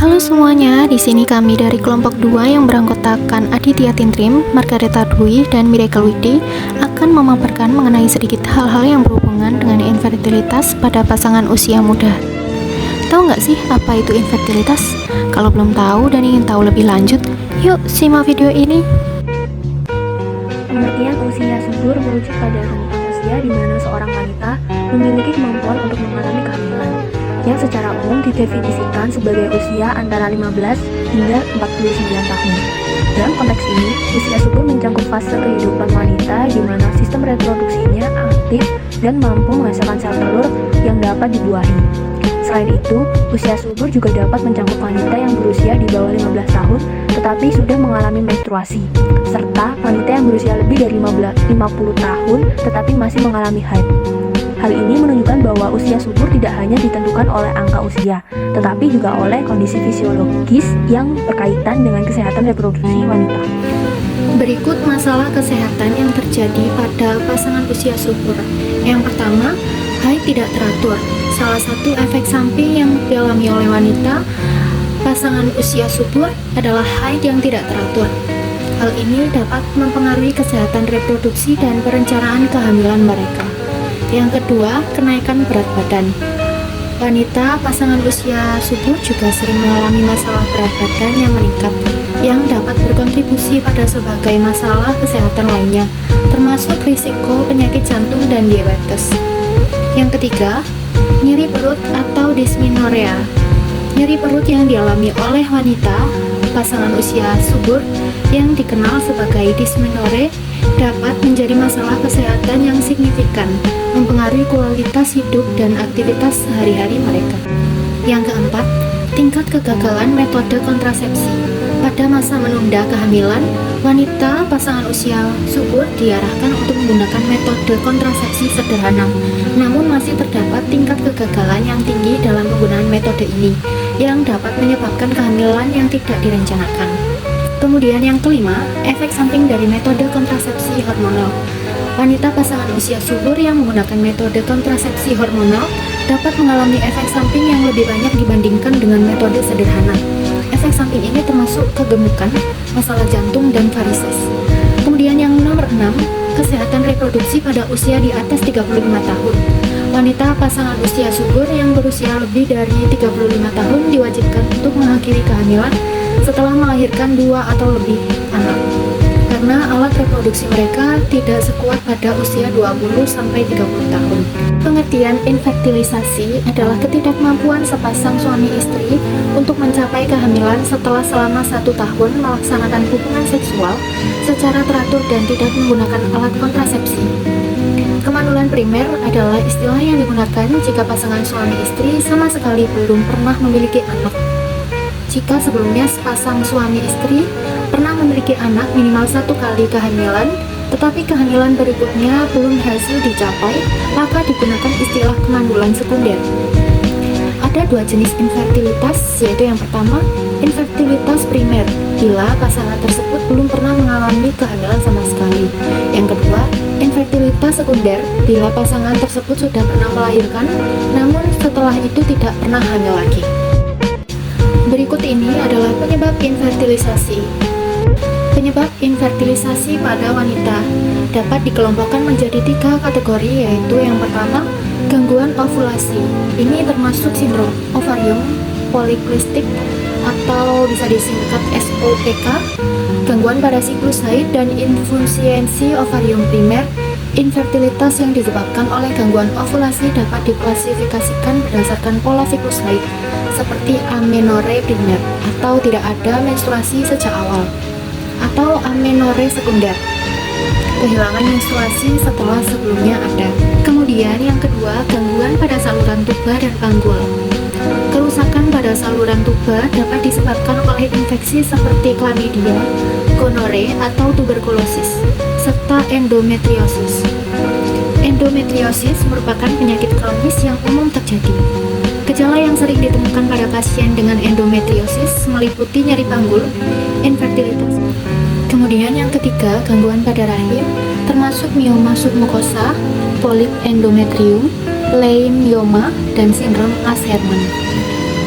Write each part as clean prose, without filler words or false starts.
Halo semuanya, di sini kami dari kelompok 2 yang beranggotakan Aditya Tintrim, Margareta Dwi, dan Miracle Widi akan memaparkan mengenai sedikit hal-hal yang berhubungan dengan infertilitas pada pasangan usia muda. Tahu nggak sih apa itu infertilitas? Kalau belum tahu dan ingin tahu lebih lanjut, yuk simak video ini. Pengertian usia subur merujuk pada rentang usia di mana seorang wanita memiliki kemampuan untuk mengalami kehamilan, yang secara umum didefinisikan sebagai usia antara 15 hingga 49 tahun. Dalam konteks ini, usia subur mencakup fase kehidupan wanita di mana sistem reproduksinya aktif dan mampu menghasilkan sel telur yang dapat dibuahi. Selain itu, usia subur juga dapat mencakup wanita yang berusia di bawah 15 tahun tetapi sudah mengalami menstruasi, serta wanita yang berusia lebih dari 50 tahun tetapi masih mengalami haid. Hal ini menunjukkan bahwa usia subur tidak hanya ditentukan oleh angka usia, tetapi juga oleh kondisi fisiologis yang berkaitan dengan kesehatan reproduksi wanita. Berikut masalah kesehatan yang terjadi pada pasangan usia subur. Yang pertama, haid tidak teratur. Salah satu efek samping yang dialami oleh wanita pasangan usia subur adalah haid yang tidak teratur. Hal ini dapat mempengaruhi kesehatan reproduksi dan perencanaan kehamilan mereka. Yang kedua, kenaikan berat badan. Wanita pasangan usia subur juga sering mengalami masalah berat badan yang meningkat, yang dapat berkontribusi pada berbagai masalah kesehatan lainnya, termasuk risiko penyakit jantung dan diabetes. Yang ketiga, nyeri perut atau dysmenorrhea. Nyeri perut yang dialami oleh wanita pasangan usia subur yang dikenal sebagai dysmenorrhea dapat menjadi masalah kesehatan yang signifikan, mempengaruhi kualitas hidup dan aktivitas sehari-hari mereka. Yang keempat, tingkat kegagalan metode kontrasepsi. Pada masa menunda kehamilan, wanita pasangan usia subur diarahkan untuk menggunakan metode kontrasepsi sederhana, namun masih terdapat tingkat kegagalan yang tinggi dalam penggunaan metode ini, yang dapat menyebabkan kehamilan yang tidak direncanakan. Kemudian yang kelima, efek samping dari metode kontrasepsi hormonal. Wanita pasangan usia subur yang menggunakan metode kontrasepsi hormonal dapat mengalami efek samping yang lebih banyak dibandingkan dengan metode sederhana. Efek samping ini termasuk kegemukan, masalah jantung, dan varises. Kemudian yang nomor 6, kesehatan reproduksi pada usia di atas 35 tahun. Wanita pasangan usia subur yang berusia lebih dari 35 tahun diwajibkan untuk mengakhiri kehamilan setelah melahirkan 2 atau lebih anak, karena alat reproduksi mereka tidak sekuat pada usia 20-30 tahun. Pengertian infertilisasi adalah ketidakmampuan sepasang suami istri untuk mencapai kehamilan setelah selama 1 tahun melaksanakan hubungan seksual secara teratur dan tidak menggunakan alat kontrasepsi. Kemandulan primer adalah istilah yang digunakan jika pasangan suami istri sama sekali belum pernah memiliki anak. Jika sebelumnya sepasang suami istri pernah memiliki anak minimal 1 kali kehamilan, tetapi kehamilan berikutnya belum berhasil dicapai, maka digunakan istilah kemandulan sekunder. Ada 2 jenis infertilitas, yaitu yang pertama, infertilitas primer, bila pasangan tersebut belum pernah mengalami kehamilan sama sekali. Yang kedua, infertilitas sekunder, bila pasangan tersebut sudah pernah melahirkan, namun setelah itu tidak pernah hamil lagi. Berikut ini adalah penyebab infertilisasi. Penyebab infertilisasi pada wanita dapat dikelompokkan menjadi 3 kategori, yaitu yang pertama, gangguan ovulasi. Ini termasuk sindrom ovarium polikistik atau bisa disingkat SOPK, gangguan pada siklus haid dan insusiensi ovarium primer. Infertilitas yang disebabkan oleh gangguan ovulasi dapat diklasifikasikan berdasarkan pola siklus haid, seperti amenorrhea primer atau tidak ada menstruasi sejak awal, atau amenorrhea sekunder, kehilangan menstruasi setelah sebelumnya ada. Kemudian yang kedua, gangguan pada saluran tuba dan panggul. Kerusakan pada saluran tuba dapat disebabkan oleh infeksi seperti chlamydia, gonore atau tuberkulosis, serta endometriosis. Endometriosis merupakan penyakit kronis yang umum terjadi. Gejala yang sering ditemukan pada pasien dengan endometriosis meliputi nyeri panggul, infertilitas. Kemudian yang ketiga, gangguan pada rahim, termasuk mioma submukosa, polip endometrium, leiomyoma, dan sindrom Asherman.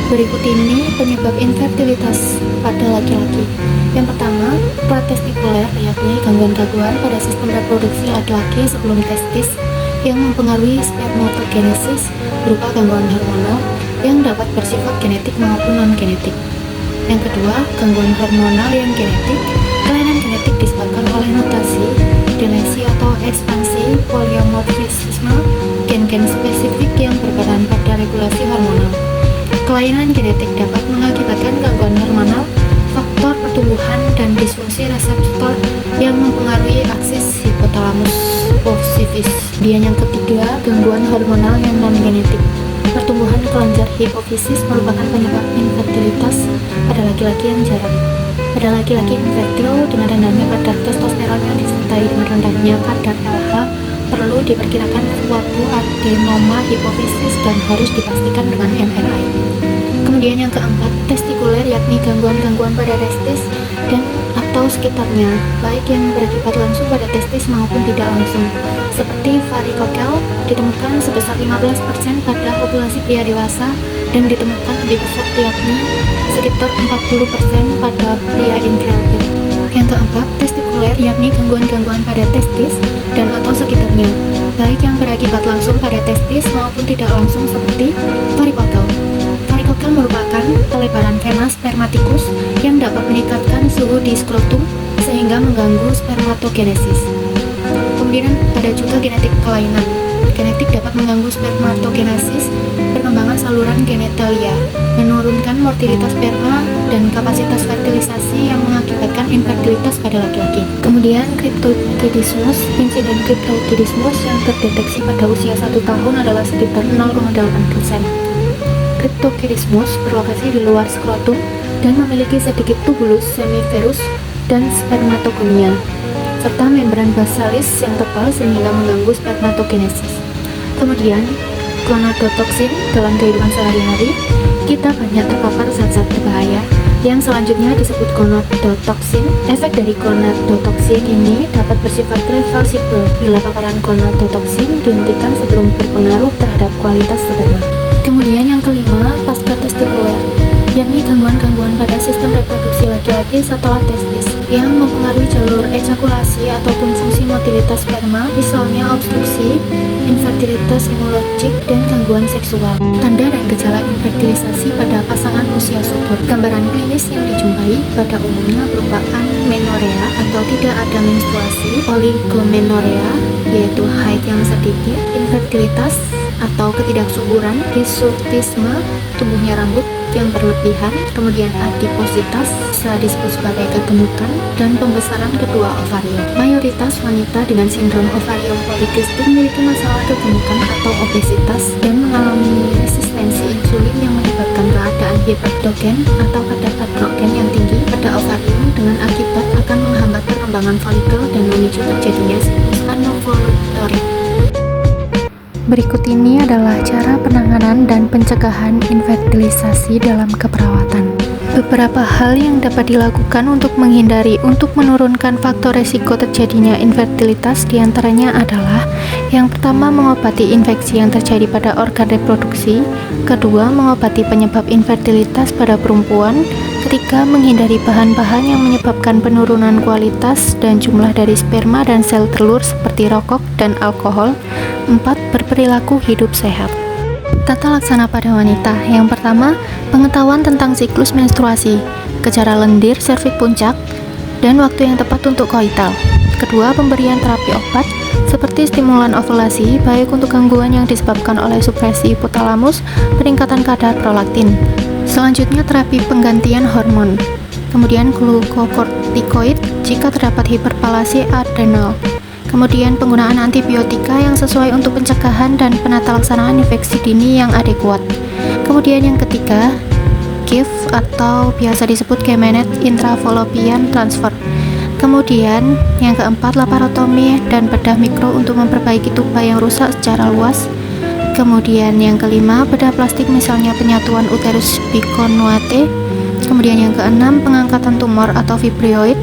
Berikut ini penyebab infertilitas pada laki-laki. Yang pertama, pratestikuler, yakni gangguan-gangguan pada sistem reproduksi laki-laki sebelum testis yang mempengaruhi spermatogenesis berupa gangguan hormonal yang dapat bersifat genetik maupun non-genetik. Yang kedua, gangguan hormonal yang genetik. Kelainan genetik disebabkan oleh mutasi, delesi atau ekspansi, poliomorfisme, gen-gen spesifik yang berperan pada regulasi hormonal. Kelainan genetik dapat mengakibatkan gangguan hormonal, faktor pertumbuhan, dan disfungsi reseptor yang mempengaruhi aksis hipotalamus posifis. Kemudian yang ketiga, gangguan hormonal yang non-genetik. Pertumbuhan kelenjar hipofisis merupakan penyebab infertilitas pada laki-laki yang jarang. Pada laki-laki infertil dengan rendahnya kadar testosteron yang disertai dengan rendahnya kadar LH, perlu diperkirakan suatu adenoma hipofisis dan harus dipastikan dengan MRI. Kemudian yang keempat, testikuler, yakni gangguan-gangguan pada testis dan atau sekitarnya, baik yang berakibat langsung pada testis maupun tidak langsung, seperti varikokel ditemukan sebesar 15% pada populasi pria dewasa dan ditemukan lebih besar, yakni sekitar 40% pada pria infertil. Yang keempat, testikuler, yakni gangguan-gangguan pada testis dan atau sekitarnya, baik yang berakibat langsung pada testis maupun tidak langsung, seperti varikokel. Varikokel merupakan pelebaran vena spermatikus yang dapat meningkatkan suhu di skrotum sehingga mengganggu spermatogenesis. Kemudian ada juga genetik kelainan. Genetik dapat mengganggu spermatogenesis, perkembangan saluran genitalia, menurunkan mortalitas sperma dan kapasitas fertilisasi yang mengakibatkan infertilitas pada laki-laki. Kemudian cryptorchidismus, insiden cryptorchidismus yang terdeteksi pada usia 1 tahun adalah sekitar 0,8%. Cryptorchidismus berlokasi di luar skrotum dan memiliki sedikit tubulus semiferus dan spermatogonia, serta membran basalis yang tebal sehingga mengganggu spermatogenesis. Kemudian, gonadotoksin. Dalam kehidupan sehari-hari, kita banyak terpapar zat-zat berbahaya yang selanjutnya disebut gonadotoksin. Efek dari gonadotoksin ini dapat bersifat reversibel bila paparan gonadotoksin dihentikan sebelum berpengaruh terhadap kualitas sperma. Kemudian yang kelima, pasca-testikuler, yakni gangguan-gangguan pada sistem reproduksi laki-laki setelah testis yang mempengaruhi jalur ejakulasi ataupun fungsi motilitas sperma, misalnya obstruksi, infertilitas hemoragik, dan gangguan seksual. Tanda dan gejala infertilisasi pada pasangan usia subur. Gambaran klinis yang dijumpai pada umumnya berupa amenorea atau tidak ada menstruasi, oligomenorea yaitu haid yang sedikit, infertilitas atau ketidaksuburan, hirsutisme, tumbuhnya rambut yang berlebihan, kemudian adipositas, bisa disebut sebagai kegemukan, dan pembesaran kedua ovarium. Mayoritas wanita dengan sindrom ovarium polikistik memiliki masalah kegemukan atau obesitas dan mengalami resistensi insulin yang menyebabkan keadaan hipertogen atau kadar androgen yang tinggi pada ovarium dengan akibat akan menghambat perkembangan folikel dan memicu terjadinya siklus anovulatorik. Berikut ini adalah cara penanganan dan pencegahan infertilisasi dalam keperawatan. Beberapa hal yang dapat dilakukan untuk menurunkan faktor resiko terjadinya infertilitas diantaranya adalah: yang pertama, mengobati infeksi yang terjadi pada organ reproduksi; kedua, mengobati penyebab infertilitas pada perempuan; ketiga, menghindari bahan-bahan yang menyebabkan penurunan kualitas dan jumlah dari sperma dan sel telur seperti rokok dan alkohol; 4. Berperilaku hidup sehat. Tata laksana pada wanita. Yang pertama, pengetahuan tentang siklus menstruasi, gejala lendir, serviks puncak, dan waktu yang tepat untuk koital. Kedua, pemberian terapi obat seperti stimulan ovulasi, baik untuk gangguan yang disebabkan oleh supresi hipotalamus, peningkatan kadar prolaktin. Selanjutnya, terapi penggantian hormon. Kemudian glukokortikoid jika terdapat hiperplasi adrenal. Kemudian penggunaan antibiotika yang sesuai untuk pencegahan dan penata laksanaan infeksi dini yang adekuat. Kemudian yang ketiga, GIF atau biasa disebut Gemenet Intrafallopian Transfer. Kemudian yang keempat, laparotomi dan bedah mikro untuk memperbaiki tuba yang rusak secara luas. Kemudian yang kelima, bedah plastik misalnya penyatuan uterus biconnuate. Kemudian yang keenam, pengangkatan tumor atau fibroid.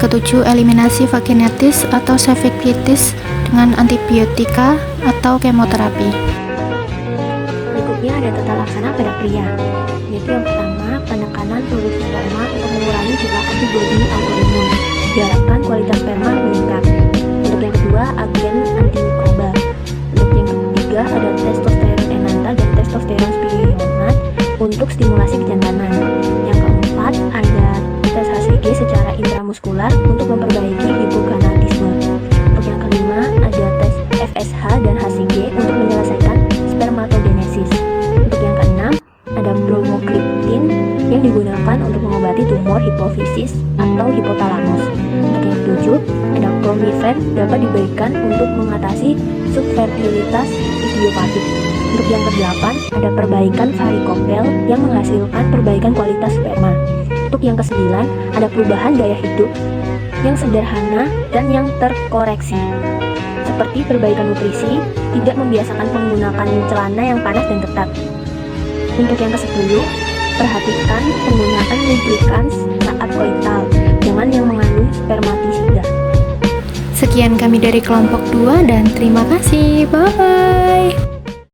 Ketujuh, eliminasi vaginitis atau cervicitis dengan antibiotika atau kemoterapi. Berikutnya ada tata laksana pada pria. yaitu yang pertama, penekanan produksi sperma untuk mengurangi jumlah antibodi autoimun. Diharapkan kualitas sperma meningkat. Untuk yang kedua, agen antimikroba. Untuk yang ketiga, ada testosteron enanta dan testosteron spironat untuk stimulasi kejantanan. Yang keempat, ada tes HCG secara intramuskular untuk memperbaiki hipogonadisme. Untuk yang kelima, ada tes FSH dan HCG untuk menyelesaikan spermatogenesis. Untuk yang keenam, ada bromokriptin yang digunakan untuk mengobati tumor hipofisis atau hipotalamus. Untuk yang ketujuh, ada clomifen dapat diberikan untuk mengatasi subfertilitas idiopatik. Untuk yang kedelapan, ada perbaikan varikopel yang menghasilkan perbaikan kualitas sperma. Untuk yang kesembilan, ada perubahan gaya hidup yang sederhana dan yang terkoreksi, seperti perbaikan nutrisi, tidak membiasakan menggunakan celana yang panas dan ketat. Untuk yang ke-10, perhatikan penggunaan lubricants saat koital, jangan yang mengandung spermatisida. Sekian kami dari kelompok 2 dan terima kasih. Bye.